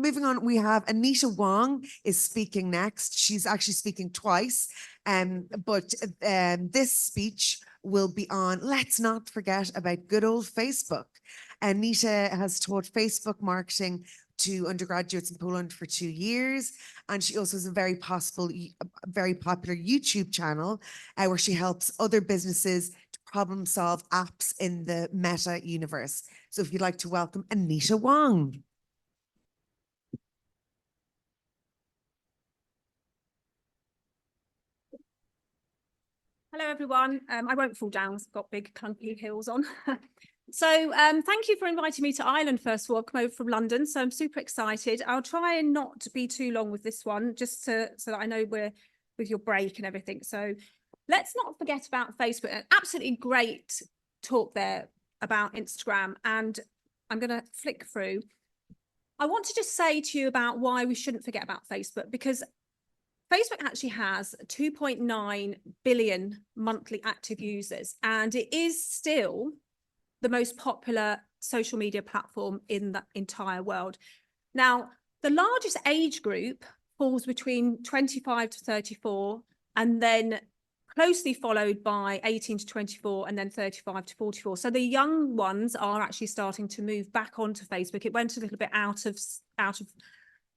moving on, we have Anita Wong is speaking next. She's actually speaking twice, but this speech will be on Let's Not Forget About Good Old Facebook. Anita has taught Facebook marketing to undergraduates in Poland for 2 years, and she also has a very popular YouTube channel where she helps other businesses to problem solve apps in the Meta universe. So if you'd like to welcome Anita Wong. Hello, everyone. I won't fall down. I've got big clunky heels on. So thank you for inviting me to Ireland, first of all. I've come over from London, so I'm super excited. I'll try and not be too long with this one, just so that I know we're with your break and everything. So let's not forget about Facebook. An absolutely great talk there about Instagram, and I'm going to flick through. I want to just say to you about why we shouldn't forget about Facebook, because Facebook actually has 2.9 billion monthly active users, and it is still the most popular social media platform in the entire world. Now, the largest age group falls between 25 to 34, and then closely followed by 18 to 24, and then 35 to 44. So the young ones are actually starting to move back onto Facebook. It went a little bit out of,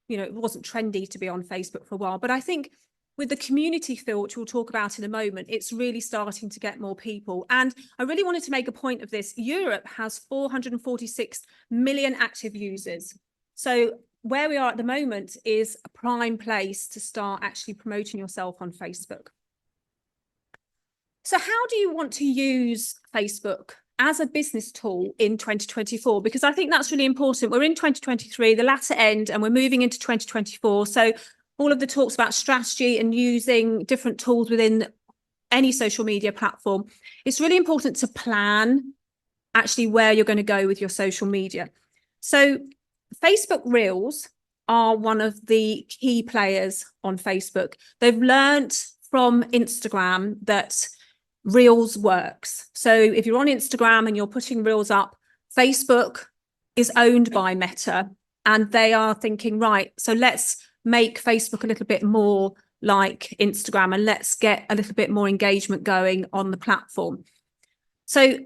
you know, it wasn't trendy to be on Facebook for a while, but I think with the community feel, which we'll talk about in a moment, it's really starting to get more people. And I really wanted to make a point of this. Europe has 446 million active users. So where we are at the moment is a prime place to start actually promoting yourself on Facebook. So how do you want to use Facebook as a business tool in 2024? Because I think that's really important. We're in 2023, the latter end, and we're moving into 2024. So all of the talks about strategy and using different tools within any social media platform, it's really important to plan actually where you're going to go with your social media. So Facebook Reels are one of the key players on Facebook. They've learned from Instagram that Reels works. So if you're on Instagram and you're putting Reels up, Facebook is owned by Meta, and they are thinking, right, so let's make Facebook a little bit more like Instagram, and let's get a little bit more engagement going on the platform. So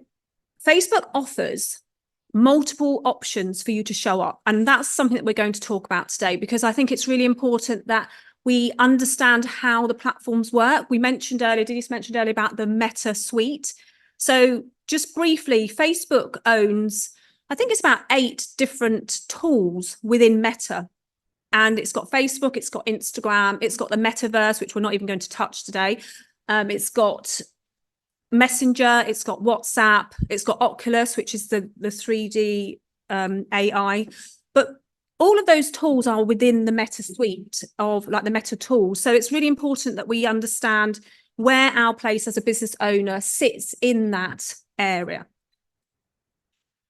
Facebook offers multiple options for you to show up, and that's something that we're going to talk about today, because I think it's really important that we understand how the platforms work. We mentioned earlier, Denise mentioned earlier about the Meta suite. So just briefly, Facebook owns, I think it's about 8 different tools within Meta. And it's got Facebook, it's got Instagram, it's got the metaverse, which we're not even going to touch today. It's got Messenger, it's got WhatsApp, it's got Oculus, which is the 3D AI. But all of those tools are within the Meta suite of like the Meta tools. So it's really important that we understand where our place as a business owner sits in that area.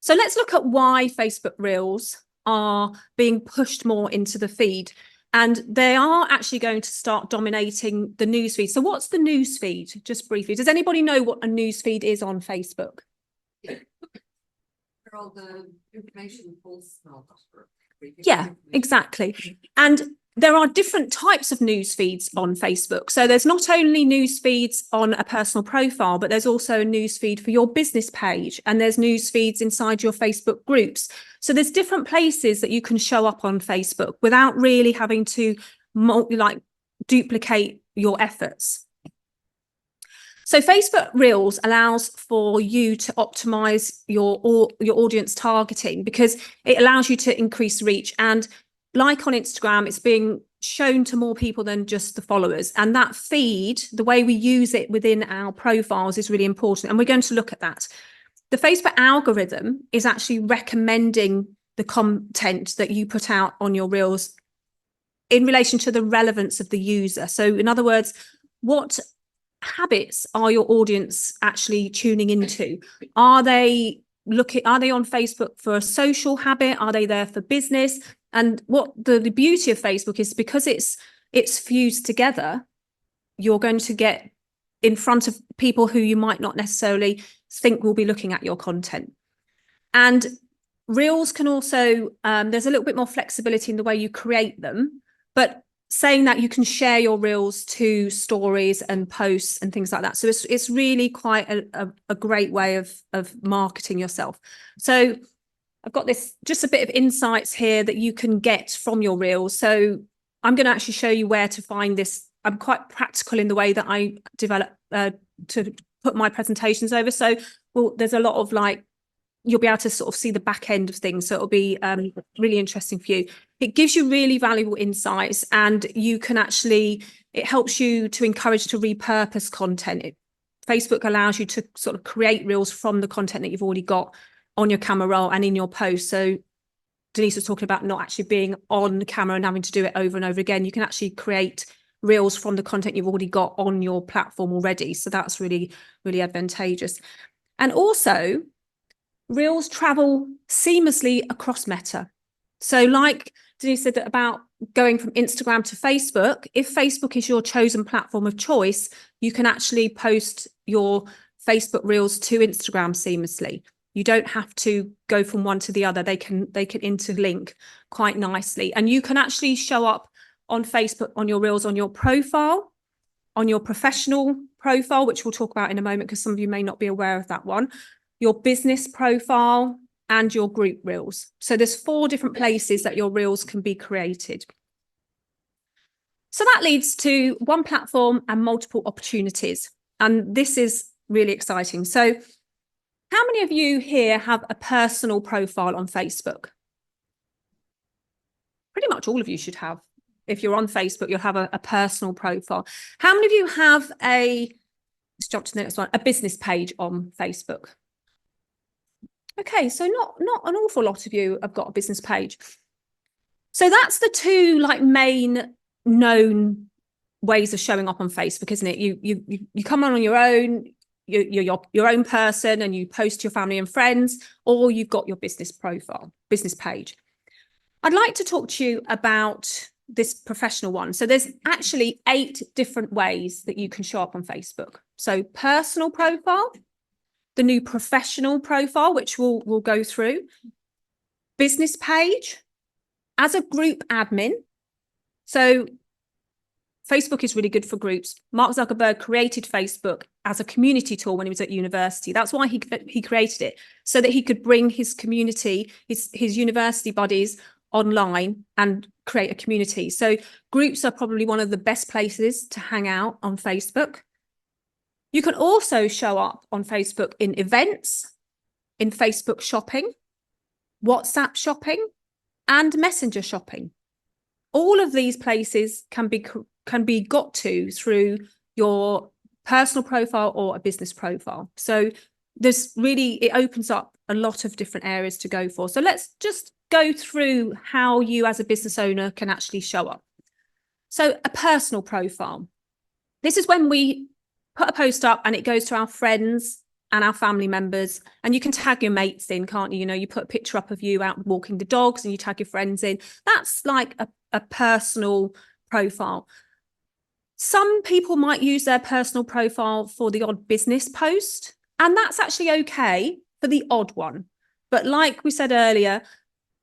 So let's look at why Facebook Reels are being pushed more into the feed, and they are actually going to start dominating the newsfeed. So what's the newsfeed? Just briefly, does anybody know what a newsfeed is on Facebook? All the information posts. Yeah, exactly. And there are different types of news feeds on Facebook. So there's not only news feeds on a personal profile, but there's also a news feed for your business page, and there's news feeds inside your Facebook groups. So there's different places that you can show up on Facebook without really having to duplicate your efforts. So Facebook Reels allows for you to optimize your audience targeting, because it allows you to increase reach. And like on Instagram, it's being shown to more people than just the followers. And that feed, the way we use it within our profiles, is really important. And we're going to look at that. The Facebook algorithm is actually recommending the content that you put out on your Reels in relation to the relevance of the user. So in other words, what habits are your audience actually tuning into? Are they on Facebook for a social habit? Are they there for business? And what the beauty of Facebook is, because it's fused together, you're going to get in front of people who you might not necessarily think will be looking at your content. And Reels can also, there's a little bit more flexibility in the way you create them, but saying that you can share your Reels to stories and posts and things like that. So it's really quite a great way of marketing yourself. So I've got this, just a bit of insights here that you can get from your Reels. So I'm going to actually show you where to find this. I'm quite practical in the way that I develop to put my presentations over. So, well, there's a lot of like, you'll be able to sort of see the back end of things. So it'll be really interesting for you. It gives you really valuable insights, and you can actually, it helps you to encourage to repurpose content. Facebook allows you to sort of create Reels from the content that you've already got on your camera roll and in your post. So Denise was talking about not actually being on camera and having to do it over and over again. You can actually create Reels from the content you've already got on your platform already. So that's really, really advantageous. And also, Reels travel seamlessly across Meta. So like Denise said about going from Instagram to Facebook, if Facebook is your chosen platform of choice, you can actually post your Facebook Reels to Instagram seamlessly. You don't have to go from one to the other. They can interlink quite nicely. And you can actually show up on Facebook, on your Reels, on your profile, on your professional profile, which we'll talk about in a moment because some of you may not be aware of that one, your business profile, and your group Reels. So there's 4 different places that your Reels can be created. So that leads to one platform and multiple opportunities. And this is really exciting. So how many of you here have a personal profile on Facebook? Pretty much all of you should have. If you're on Facebook, you'll have a personal profile. How many of you have let's jump to the next one, a business page on Facebook? Okay, so not an awful lot of you have got a business page. So that's the 2 like main known ways of showing up on Facebook, isn't it? You come on your own, you're your own person, and you post to your family and friends, or you've got your business profile, business page. I'd like to talk to you about this professional one. So there's actually 8 different ways that you can show up on Facebook. So personal profile, the new professional profile, which we'll go through, business page, as a group admin. So Facebook is really good for groups. Mark Zuckerberg created Facebook as a community tool when he was at university. That's why he created it, so that he could bring his community, his university buddies online and create a community. So groups are probably one of the best places to hang out on Facebook. You can also show up on Facebook in events, in Facebook shopping, WhatsApp shopping, and Messenger shopping. All of these places can be got to through your personal profile or a business profile. So there's really, it opens up a lot of different areas to go for. So let's just go through how you as a business owner can actually show up. So a personal profile. This is when we put a post up and it goes to our friends and our family members, and you can tag your mates in, can't you? You know, you put a picture up of you out walking the dogs and you tag your friends in. That's like a personal profile. Some people might use their personal profile for the odd business post, and that's actually okay for the odd one. But like we said earlier,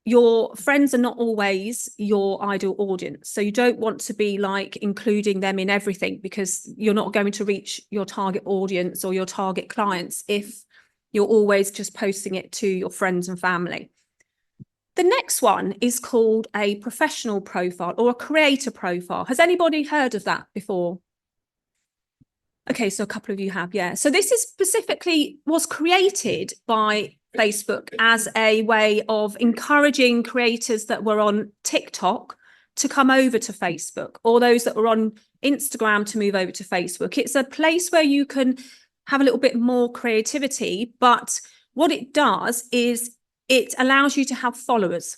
your friends are not always your ideal audience. So you don't want to be like including them in everything, because you're not going to reach your target audience or your target clients if you're always just posting it to your friends and family. The next one is called a professional profile or a creator profile. Has anybody heard of that before? Okay, so a couple of you have, yeah. So this is was created by Facebook as a way of encouraging creators that were on TikTok to come over to Facebook, or those that were on Instagram to move over to Facebook. It's a place where you can have a little bit more creativity, but what it does is it allows you to have followers.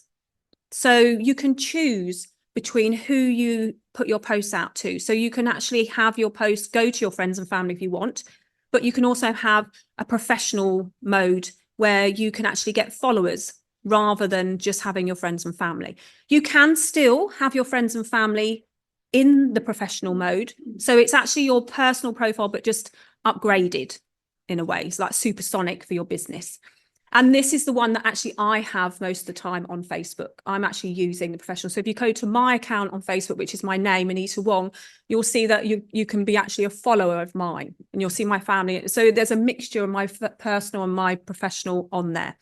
So you can choose between who you put your posts out to. So you can actually have your posts go to your friends and family if you want, but you can also have a professional mode where you can actually get followers rather than just having your friends and family. You can still have your friends and family in the professional mode. So it's actually your personal profile, but just upgraded in a way. It's like supersonic for your business. And this is the one that actually I have most of the time on Facebook. I'm actually using the professional. So if you go to my account on Facebook, which is my name, Anita Wong, you'll see that you can be actually a follower of mine, and you'll see my family. So there's a mixture of my personal and my professional on there.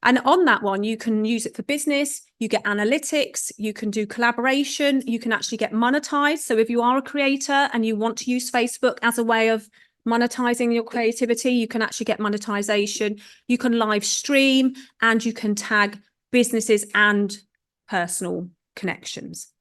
And on that one, you can use it for business, you get analytics, you can do collaboration, you can actually get monetized. So if you are a creator and you want to use Facebook as a way of monetizing your creativity, you can actually get monetization. You can live stream, and you can tag businesses and personal connections.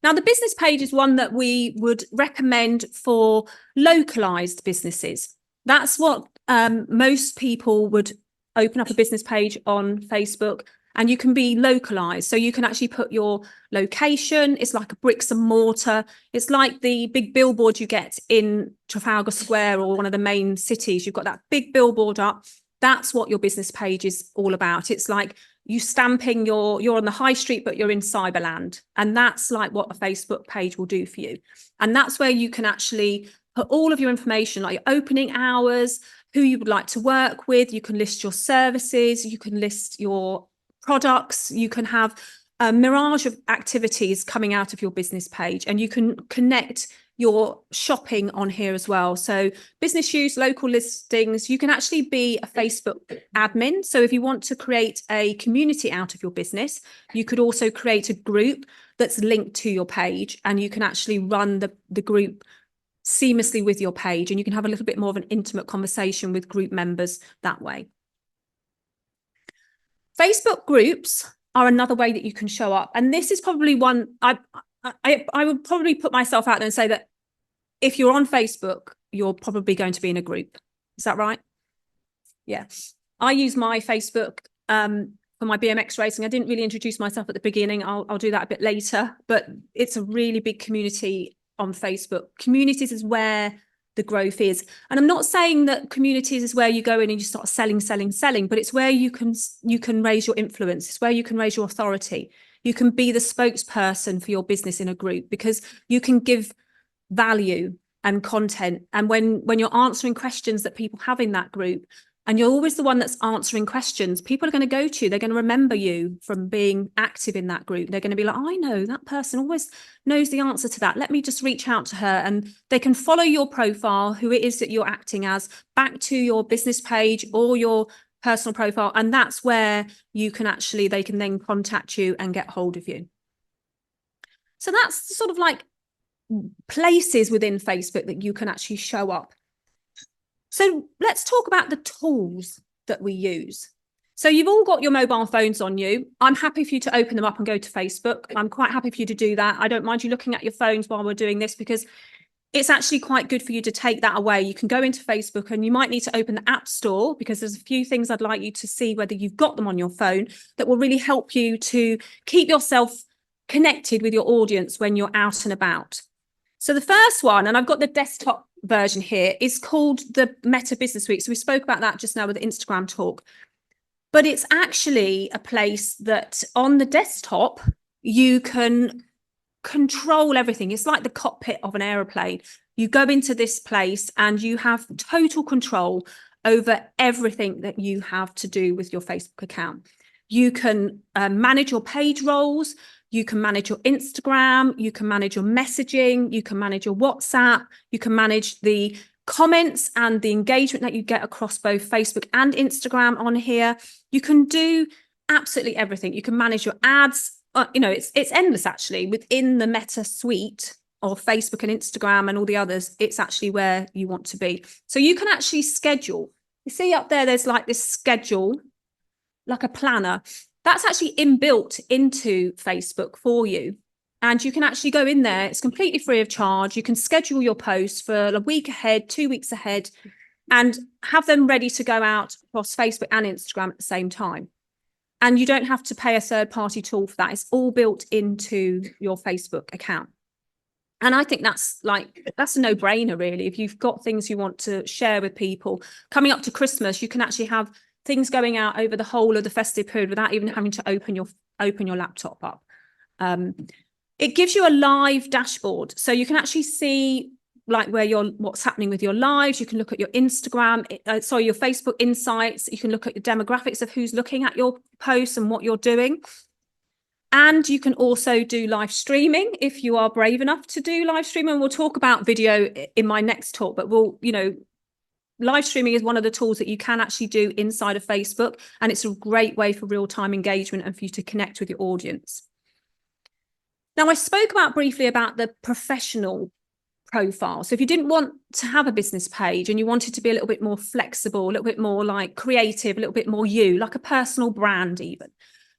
Now, the business page is one that we would recommend for localized businesses. That's what most people would open up a business page on Facebook, and you can be localized. So you can actually put your location. It's like a bricks and mortar. It's like the big billboard you get in Trafalgar Square or one of the main cities. You've got that big billboard up. That's what your business page is all about. It's like you stamping you're on the high street, but you're in cyberland. And that's like what a Facebook page will do for you. And that's where you can actually put all of your information, like your opening hours, who you would like to work with. You can list your services, you can list your products, you can have a mirage of activities coming out of your business page, and you can connect your shopping on here as well. So business use, local listings, you can actually be a Facebook admin. So if you want to create a community out of your business, you could also create a group that's linked to your page, and you can actually run the group seamlessly with your page, and you can have a little bit more of an intimate conversation with group members that way. Facebook groups are another way that you can show up. And this is probably one I would probably put myself out there and say that if you're on Facebook, you're probably going to be in a group. Is that right? Yeah. I use my Facebook for my BMX racing. I didn't really introduce myself at the beginning. I'll do that a bit later, but it's a really big community on Facebook. Communities is where the growth is. And I'm not saying that communities is where you go in and you start selling, but it's where you can raise your influence. It's where you can raise your authority. You can be the spokesperson for your business in a group, because you can give value and content. And when you're answering questions that people have in that group, and you're always the one that's answering questions, people are going to go to you. They're going to remember you from being active in that group. They're going to be like, oh, I know that person always knows the answer to that. Let me just reach out to her. And they can follow your profile, who it is that you're acting as, back to your business page or your personal profile. And that's where you can actually, they can then contact you and get hold of you. So that's sort of like places within Facebook that you can actually show up. So let's talk about the tools that we use. So you've all got your mobile phones on you. I'm happy for you to open them up and go to Facebook. I'm quite happy for you to do that. I don't mind you looking at your phones while we're doing this, because it's actually quite good for you to take that away. You can go into Facebook, and you might need to open the App Store, because there's a few things I'd like you to see whether you've got them on your phone that will really help you to keep yourself connected with your audience when you're out and about. So the first one, and I've got the desktop version here, is called the Meta Business Suite. So we spoke about that just now with the Instagram talk. But it's actually a place that on the desktop, you can control everything. It's like the cockpit of an aeroplane. You go into this place and you have total control over everything that you have to do with your Facebook account. You can manage your page roles. You can manage your Instagram, you can manage your messaging, you can manage your WhatsApp, you can manage the comments and the engagement that you get across both Facebook and Instagram on here. You can do absolutely everything. You can manage your ads. It's endless actually. Within the Meta suite of Facebook and Instagram and all the others, it's actually where you want to be. So you can actually schedule. You see up there's like this schedule, like a planner. That's actually inbuilt into Facebook for you. And you can actually go in there. It's completely free of charge. You can schedule your posts for a week ahead, 2 weeks ahead, and have them ready to go out across Facebook and Instagram at the same time. And you don't have to pay a third-party tool for that. It's all built into your Facebook account. And I think that's a no-brainer, really. If you've got things you want to share with people, coming up to Christmas, you can actually have things going out over the whole of the festive period without even having to open your laptop up. It gives you a live dashboard, so you can actually see like what's happening with your lives. You can look at your Instagram, your Facebook insights. You can look at the demographics of who's looking at your posts and what you're doing. And you can also do live streaming if you are brave enough to do live streaming. We'll talk about video in my next talk, but live streaming is one of the tools that you can actually do inside of Facebook, and it's a great way for real-time engagement and for you to connect with your audience. Now, I spoke briefly about the professional profile. So if you didn't want to have a business page and you wanted to be a little bit more flexible, a little bit more like creative, a little bit more like a personal brand even,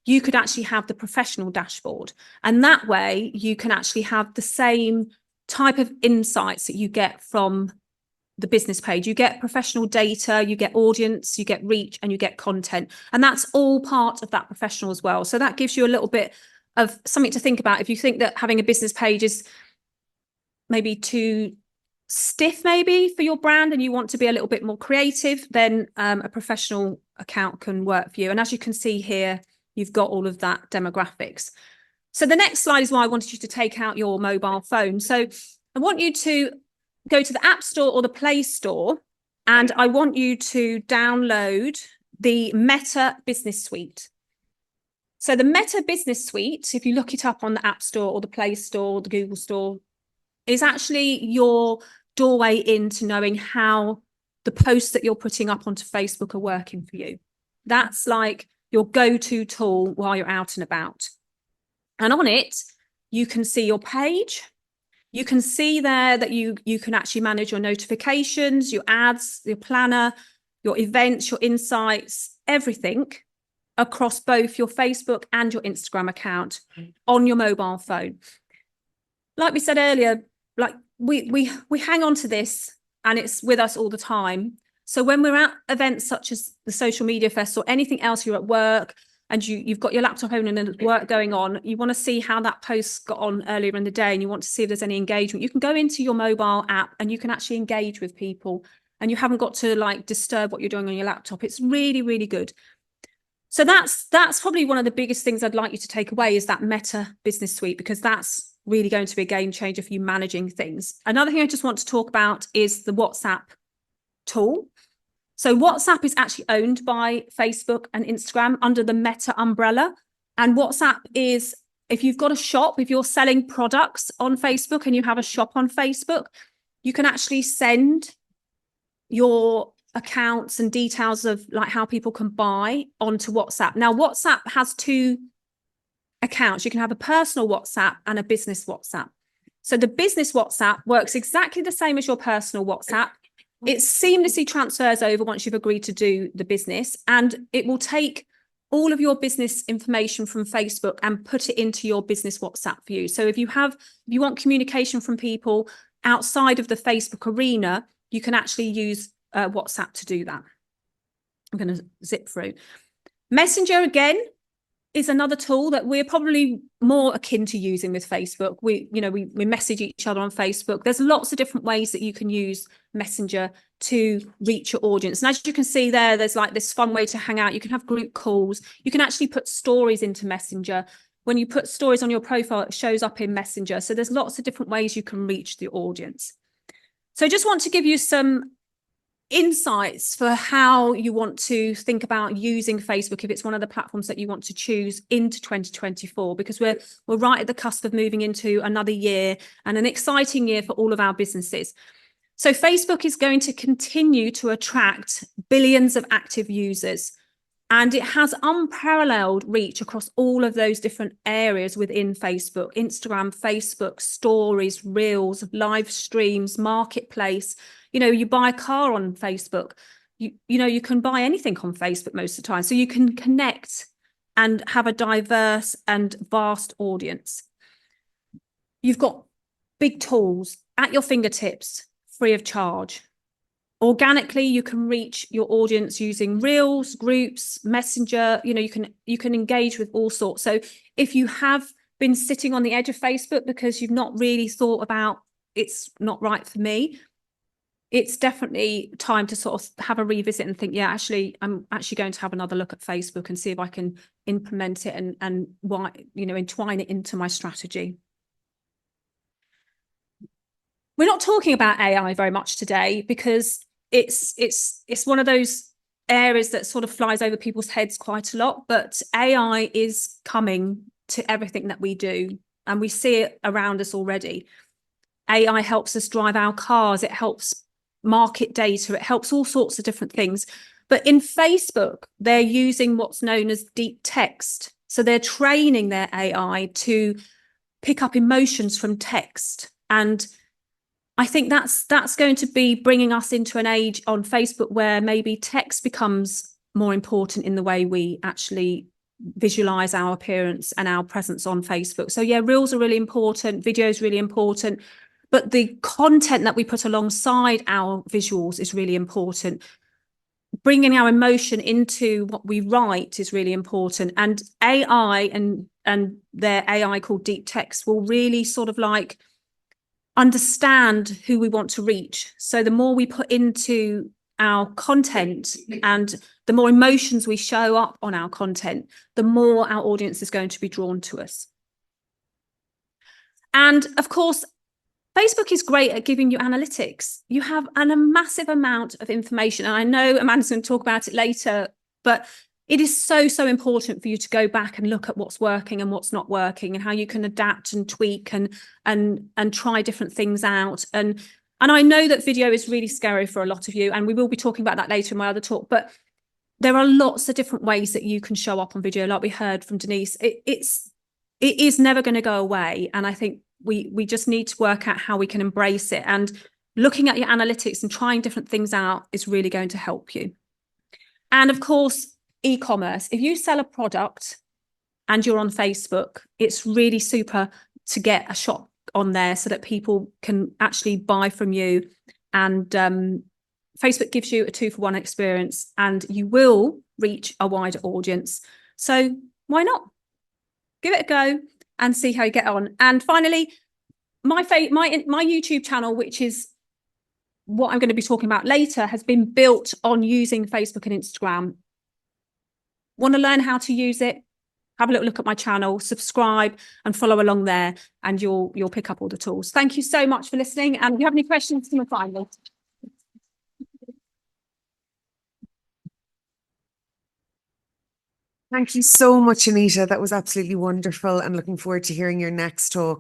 you could actually have the professional dashboard. And that way you can actually have the same type of insights that you get from the business page. You get professional data, you get audience, you get reach, and you get content. And that's all part of that professional as well. So that gives you a little bit of something to think about. If you think that having a business page is maybe too stiff maybe for your brand and you want to be a little bit more creative, then a professional account can work for you. And as you can see here, you've got all of that demographics. So the next slide is why I wanted you to take out your mobile phone. So I want you to go to the App Store or the Play Store, and I want you to download the Meta Business Suite. So the Meta Business Suite, if you look it up on the App Store or the Play Store or the Google Store, is actually your doorway into knowing how the posts that you're putting up onto Facebook are working for you. That's like your go-to tool while you're out and about. And on it, you can see your page. You can see there that you can actually manage your notifications, your ads, your planner, your events, your insights, everything across both your Facebook and your Instagram account on your mobile phone. Like we said earlier, like we hang on to this and it's with us all the time. So when we're at events such as the Social Media Fest or anything else, you're at work and you've got your laptop open and there's work going on, you want to see how that post got on earlier in the day and you want to see if there's any engagement, you can go into your mobile app and you can actually engage with people and you haven't got to like disturb what you're doing on your laptop. It's really, really good. So that's probably one of the biggest things I'd like you to take away is that Meta Business Suite, because that's really going to be a game changer for you managing things. Another thing I just want to talk about is the WhatsApp tool. So WhatsApp is actually owned by Facebook and Instagram under the Meta umbrella. And WhatsApp is, if you've got a shop, if you're selling products on Facebook and you have a shop on Facebook, you can actually send your accounts and details of like how people can buy onto WhatsApp. Now, WhatsApp has two accounts. You can have a personal WhatsApp and a business WhatsApp. So the business WhatsApp works exactly the same as your personal WhatsApp. It seamlessly transfers over once you've agreed to do the business, and it will take all of your business information from Facebook and put it into your business WhatsApp for you. So if you want communication from people outside of the Facebook arena, you can actually use WhatsApp to do that. I'm going to zip through. Messenger again is another tool that we're probably more akin to using with Facebook. We message each other on Facebook. There's lots of different ways that you can use Messenger to reach your audience. And as you can see there's like this fun way to hang out. You can have group calls. You can actually put stories into Messenger. When you put stories on your profile, it shows up in Messenger. So there's lots of different ways you can reach the audience. So I just want to give you some insights for how you want to think about using Facebook if it's one of the platforms that you want to choose into 2024, because we're right at the cusp of moving into another year and an exciting year for all of our businesses. So Facebook is going to continue to attract billions of active users, and it has unparalleled reach across all of those different areas within Facebook: Instagram, Facebook, stories, reels, live streams, marketplace. You buy a car on Facebook, you can buy anything on Facebook most of the time. So you can connect and have a diverse and vast audience. You've got big tools at your fingertips, free of charge. Organically, you can reach your audience using reels, groups, Messenger. You can engage with all sorts. So if you have been sitting on the edge of Facebook because you've not really thought about it's not right for me, it's definitely time to sort of have a revisit and think, yeah, actually, I'm actually going to have another look at Facebook and see if I can implement it and entwine it into my strategy. We're not talking about AI very much today because it's one of those areas that sort of flies over people's heads quite a lot, but AI is coming to everything that we do, and we see it around us already. AI helps us drive our cars, it helps market data, it helps all sorts of different things. But in Facebook, they're using what's known as deep text. So they're training their AI to pick up emotions from text. And I think that's going to be bringing us into an age on Facebook where maybe text becomes more important in the way we actually visualize our appearance and our presence on Facebook. So yeah, reels are really important, video is really important, but the content that we put alongside our visuals is really important. Bringing our emotion into what we write is really important, and AI and their AI called deep text will really sort of like understand who we want to reach. So the more we put into our content and the more emotions we show up on our content, the more our audience is going to be drawn to us. And of course, Facebook is great at giving you analytics. You have a massive amount of information. And I know Amanda's going to talk about it later, but it is so, so important for you to go back and look at what's working and what's not working and how you can adapt and tweak and try different things out. And I know that video is really scary for a lot of you, and we will be talking about that later in my other talk, but there are lots of different ways that you can show up on video, like we heard from Denise. It is never going to go away. And I think we just need to work out how we can embrace it. And looking at your analytics and trying different things out is really going to help you. And of course, e-commerce. If you sell a product and you're on Facebook, it's really super to get a shop on there so that people can actually buy from you. And Facebook gives you a 2-for-1 experience, and you will reach a wider audience. So why not? Give it a go and see how you get on. And finally, my YouTube channel, which is what I'm going to be talking about later, has been built on using Facebook and Instagram. Want to learn how to use it? Have a little look at my channel, subscribe and follow along there, and you'll pick up all the tools. Thank you so much for listening. And if you have any questions, come and find me. Thank you so much, Anita. That was absolutely wonderful, and looking forward to hearing your next talk.